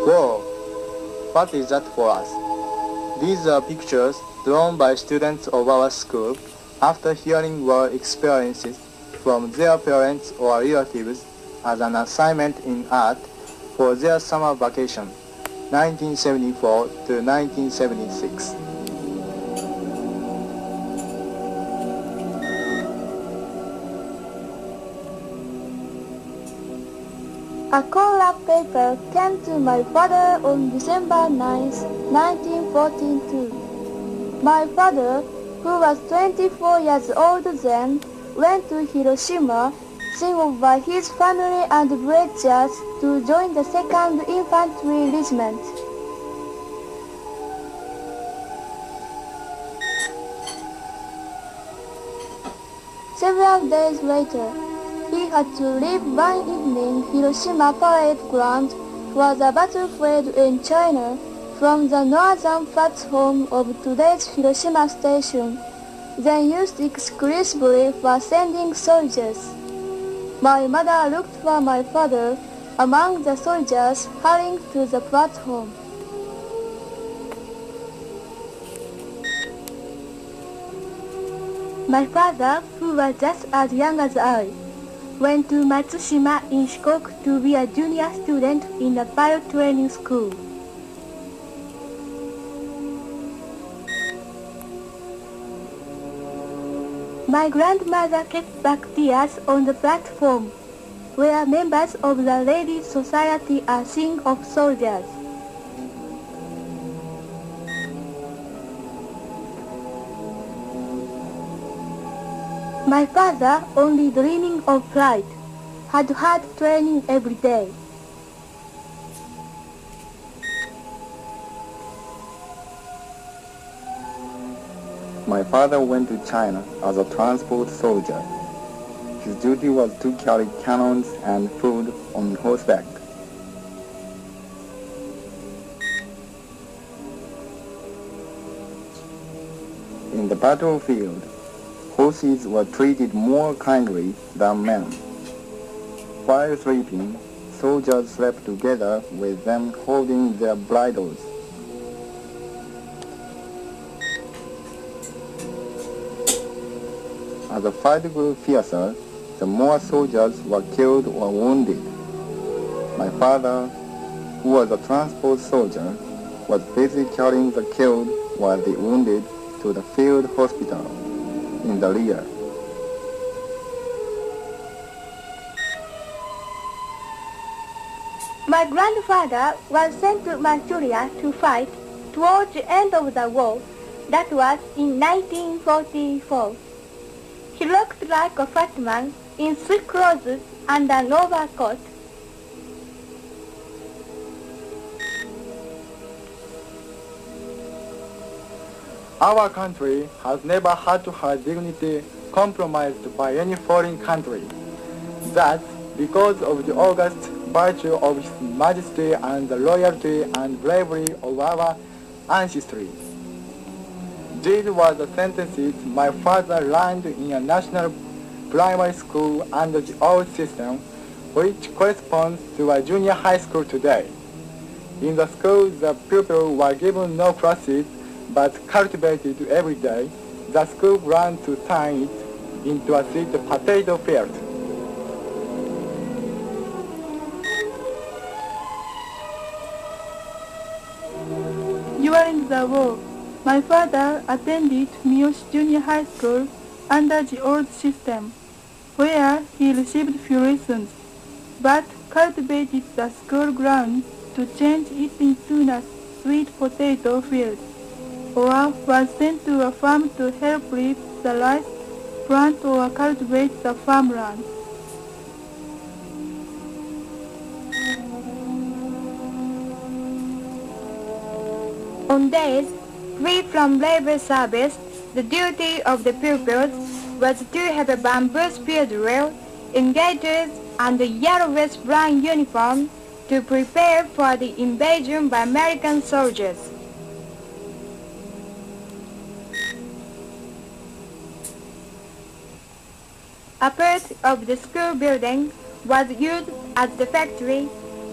Whoa! What is that for us? These are pictures drawn by students of our school after hearing war experiences from their parents or relatives as an assignment in art for their summer vacation, 1974 to 1976. A call-up paper came to my father on December 9, 1942. My father, who was 24 years old then, went to Hiroshima, sent over his family and brothers to join the 2nd Infantry Regiment. Several days later, he had to leave one evening Hiroshima Parade Ground for the battlefield in China from the northern platform of today's Hiroshima Station, then used exclusively for sending soldiers. My mother looked for my father among the soldiers hurrying to the platform. My father, who was just as young as I, went to Matsushima in Shikoku to be a junior student in a pilot training school. My grandmother kept back tears on the platform, where members of the Ladies' Society are singing of soldiers. My father, only dreaming of flight, had hard training every day. My father went to China as a transport soldier. His duty was to carry cannons and food on horseback. In the battlefield, horses were treated more kindly than men. While sleeping, soldiers slept together with them holding their bridles. As the fight grew fiercer, the more soldiers were killed or wounded. My father, who was a transport soldier, was busy carrying the killed or the wounded to the field hospital in the rear. My grandfather was sent to Manchuria to fight towards the end of the war. That was in 1944. He looked like a fat man in suit clothes and an overcoat. Our country has never had her dignity compromised by any foreign country. That's because of the august virtue of His Majesty and the loyalty and bravery of our ancestry. These were the sentences my father learned in a national primary school under the old system, which corresponds to a junior high school today. In the school, the pupils were given no classes but cultivated every day. The school ground to turn it into a sweet potato field. During the war, my father attended Miyoshi Junior High School under the old system, where he received few lessons, but cultivated the school ground to change it into a sweet potato field, or was sent to a farm to help reap the rice, plant or cultivate the farmland. On days free from labor service, the duty of the pupils was to have a bamboo spear drill, engagers, and a yellow vest brown uniform to prepare for the invasion by American soldiers. A part of the school building was used as the factory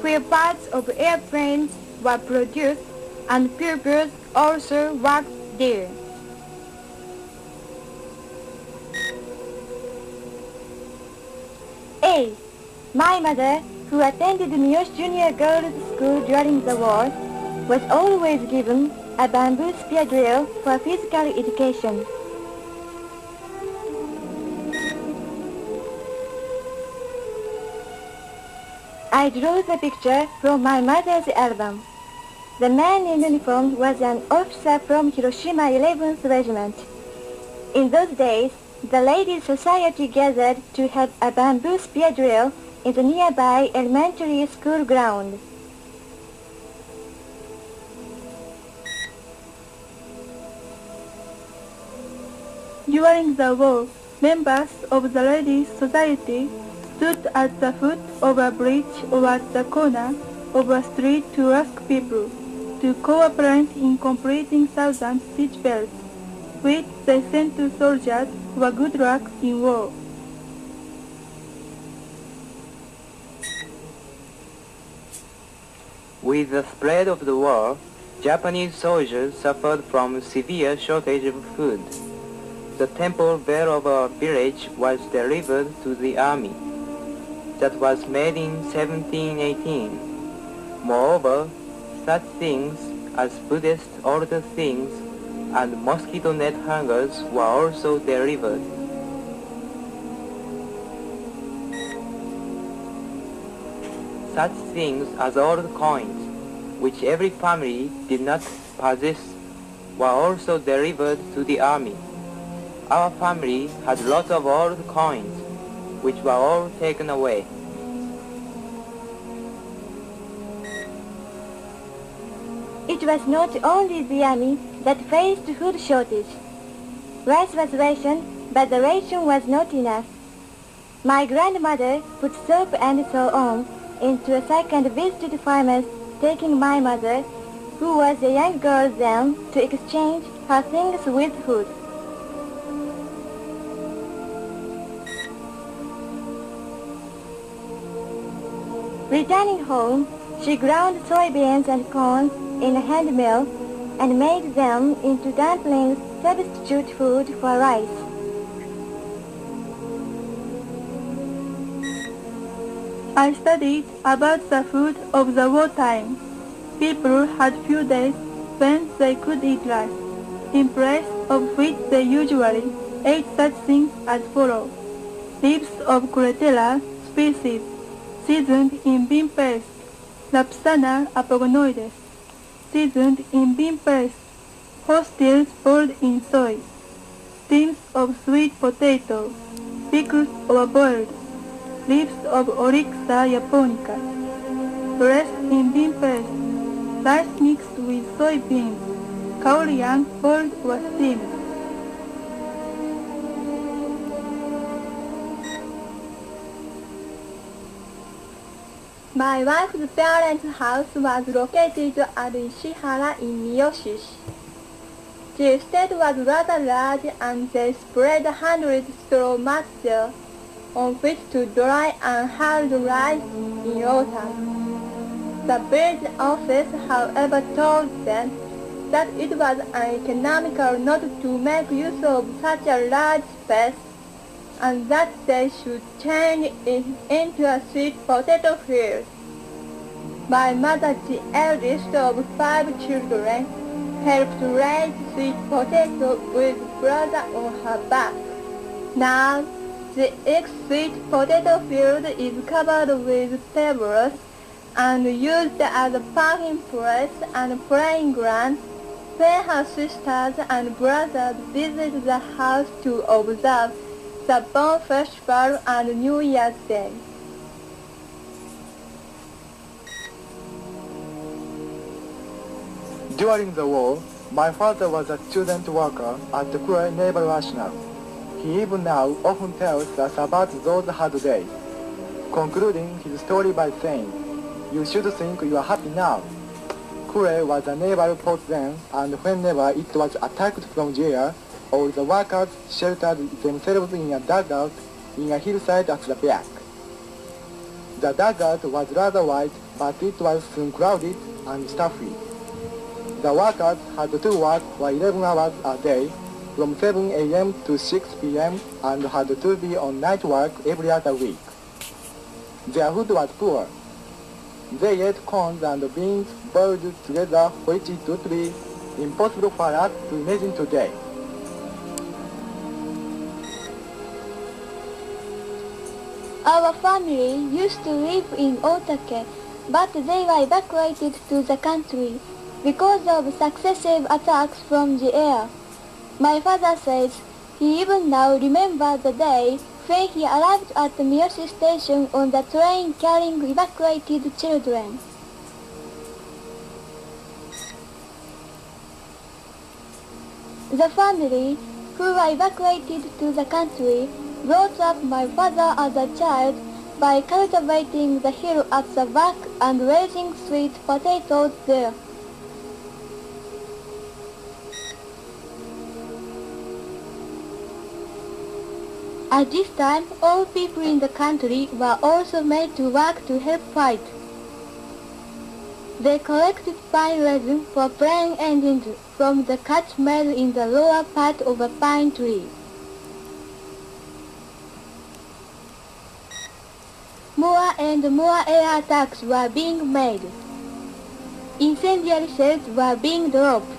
where parts of airplanes were produced and pupils also worked there. A. My mother, who attended Miyos Junior Girls School during the war, was always given a bamboo spear drill for physical education. I drew the picture from my mother's album. The man in uniform was an officer from Hiroshima 11th Regiment. In those days, the Ladies' Society gathered to have a bamboo spear drill in the nearby elementary school ground. During the war, members of the Ladies' Society stood at the foot of a bridge or at the corner of a street to ask people to cooperate in completing thousand stitch belts, which they sent to soldiers for good luck in war. With the spread of the war, Japanese soldiers suffered from severe shortage of food. The temple bell of a village was delivered to the army. That was made in 1718. Moreover, such things as Buddhist altar things and mosquito net hangers were also delivered. Such things as old coins, which every family did not possess, were also delivered to the army. Our family had lots of old coins, which were all taken away. It was not only the army that faced food shortage. Rice was rationed, but the ration was not enough. My grandmother put soap and so on into a sack and visited farmers, taking my mother, who was a young girl then, to exchange her things with food. Returning home, she ground soybeans and corn in a hand mill and made them into dumplings, substitute food for rice. I studied about the food of the wartime. People had few days when they could eat rice, in place of which they usually ate such things as follow: leaves of Curetella species, seasoned in bean paste, Lapsana apogonoides, seasoned in bean paste, hostels boiled in soy, stems of sweet potato, pickles overboiled, leaves of Oryxa japonica, dressed in bean paste, rice mixed with soybeans, kaoryang boiled or steamed. My wife's parents' house was located at Ishihara in Miyoshi. The estate was rather large and they spread hundreds straw mats there on which to dry and hard rice in autumn. The village office, however, told them that it was uneconomical not to make use of such a large space and that they should change it into a sweet potato field. My mother, the eldest of 5 children, helped raise sweet potato with brother on her back. Now, the ex-sweet potato field is covered with pebbles and used as a parking place and playing ground when her sisters and brothers visit the house to observe the Bon Festival and New Year's Day. During the war, my father was a student worker at the Kure Naval Arsenal. He even now often tells us about those hard days, concluding his story by saying, "You should think you are happy now." Kure was a naval port then, and whenever it was attacked from the air, all the workers sheltered themselves in a dugout in a hillside at the back. The dugout was rather wide, but it was soon crowded and stuffy. The workers had to work for 11 hours a day from 7 a.m. to 6 p.m. and had to be on night work every other week. Their food was poor. They ate corn and beans boiled together, which it would be impossible for us to imagine today. Our family used to live in Otake, but they were evacuated to the country because of successive attacks from the air. My father says he even now remembers the day when he arrived at the Miyoshi station on the train carrying evacuated children. The family who were evacuated to the country brought up my father as a child by cultivating the hill at the back and raising sweet potatoes there. At this time, all people in the country were also made to work to help fight. They collected pine resin for plane engines from the cuts made in the lower part of a pine tree. More and more air attacks were being made. Incendiary shells were being dropped.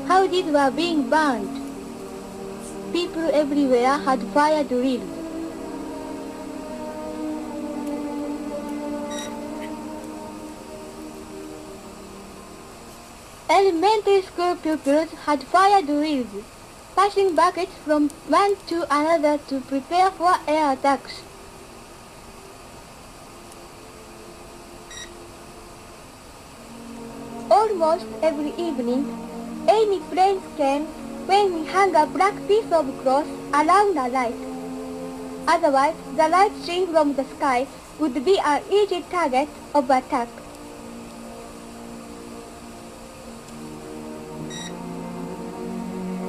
Houses were being burned. People everywhere had fire drills. Elementary school pupils had fire drills, passing buckets from one to another to prepare for air attacks. Almost every evening, enemy planes came when we hung a black piece of cloth around a light. Otherwise, the light seen from the sky would be an easy target of attack.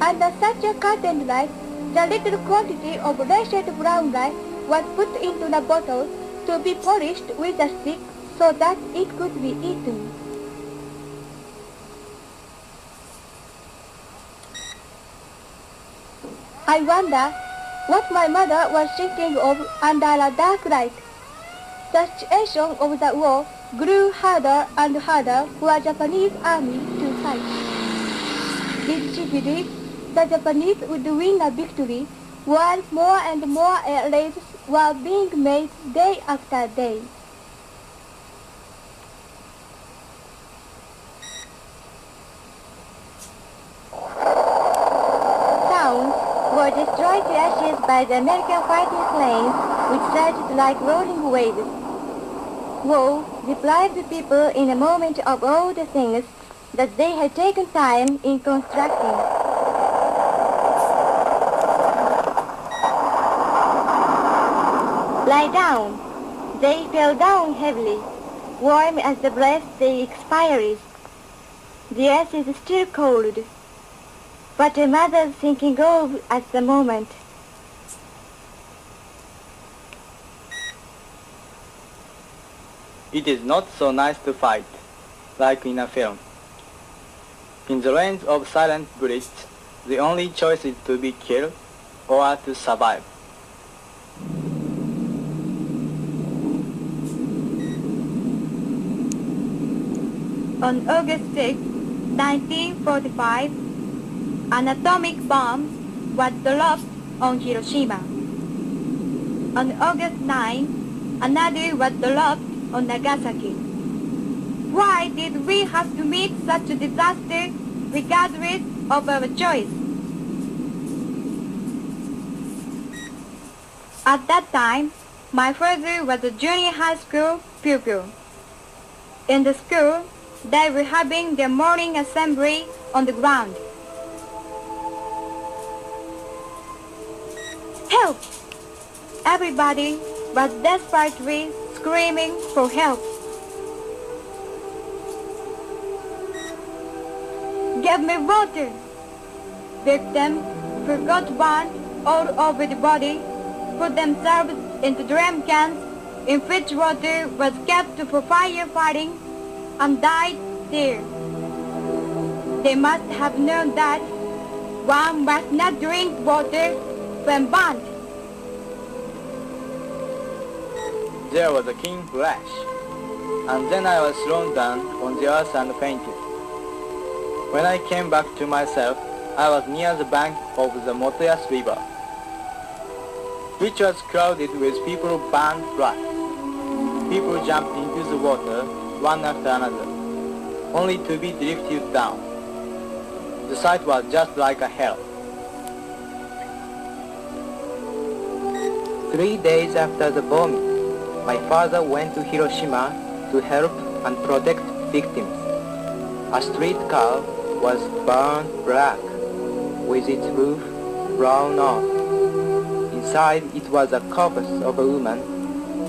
Under such a curtained light, the little quantity of reddish brown light was put into the bottle to be polished with a stick so that it could be eaten. I wonder what my mother was thinking of under a dark light. The situation of the war grew harder and harder for the Japanese army to fight. Did she believe the Japanese would win a victory while more and more air raids were being made day after day? Were destroyed to ashes by the American fighting planes, which surged like rolling waves. War deprived the people in a moment of all the things that they had taken time in constructing. Lie down. They fell down heavily, warm as the breath they expired. The earth is still cold. What a mother thinking of at the moment. It is not so nice to fight, like in a film. In the range of silent bullets, the only choice is to be killed or to survive. On August 6, 1945, an atomic bomb was dropped on Hiroshima. On August 9, another was dropped on Nagasaki. Why did we have to meet such a disaster regardless of our choice? At that time, my father was a junior high school pupil. In the school, they were having their morning assembly on the ground. Help! Everybody was desperately screaming for help. Give me water! Victims forgot one all over the body, put themselves into drum cans in which water was kept for firefighting, and died there. They must have known that one must not drink water when burnt. There was a keen flash, and then I was thrown down on the earth and fainted. When I came back to myself, I was near the bank of the Motoyas River, which was crowded with people burned black. People jumped into the water, one after another, only to be drifted down. The sight was just like a hell. 3 days after the bombing, my father went to Hiroshima to help and protect victims. A streetcar was burned black, with its roof blown off. Inside it was a corpse of a woman,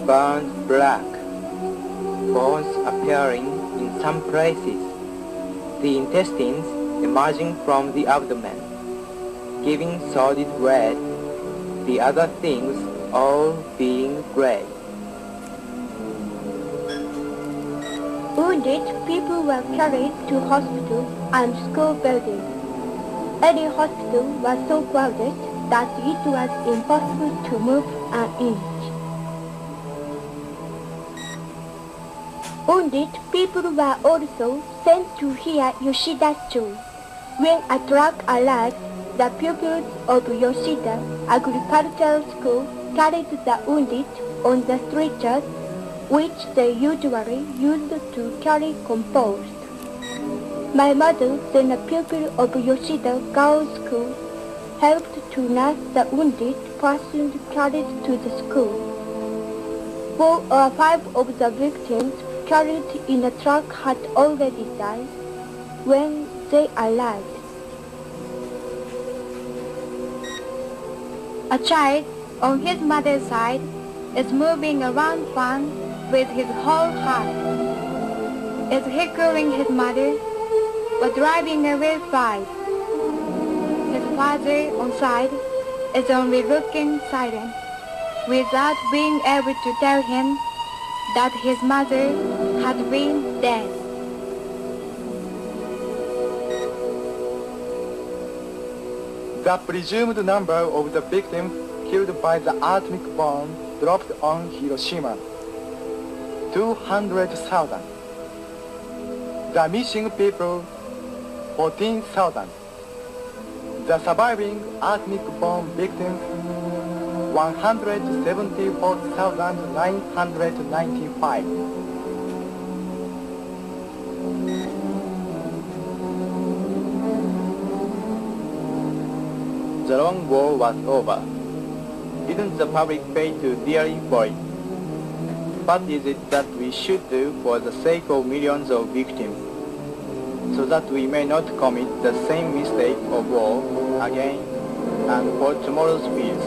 burned black, bones appearing in some places, the intestines emerging from the abdomen, giving solid red, the other things all being gray. Wounded people were carried to hospitals and school buildings. Any hospital was so crowded that it was impossible to move an inch. Wounded people were also sent to hear Yoshida's story. When a truck arrived, the pupils of Yoshida Agricultural School carried the wounded on the stretchers, which they usually used to carry compost. My mother, then a pupil of Yoshida Girls' School, helped to nurse the wounded persons carried to the school. 4 or 5 of the victims carried in the truck had already died when they arrived. A child on his mother's side is moving around fun with his whole heart. Is heckling his mother or driving away fight. His father on side is only looking silent without being able to tell him that his mother had been dead. The presumed number of the victims killed by the atomic bomb dropped on Hiroshima: 200,000. The missing people, 14,000. The surviving atomic bomb victims, 174,995. The long war was over. Didn't the public pay too dearly for it? What is it that we should do for the sake of millions of victims, so that we may not commit the same mistake of war again and for tomorrow's peace?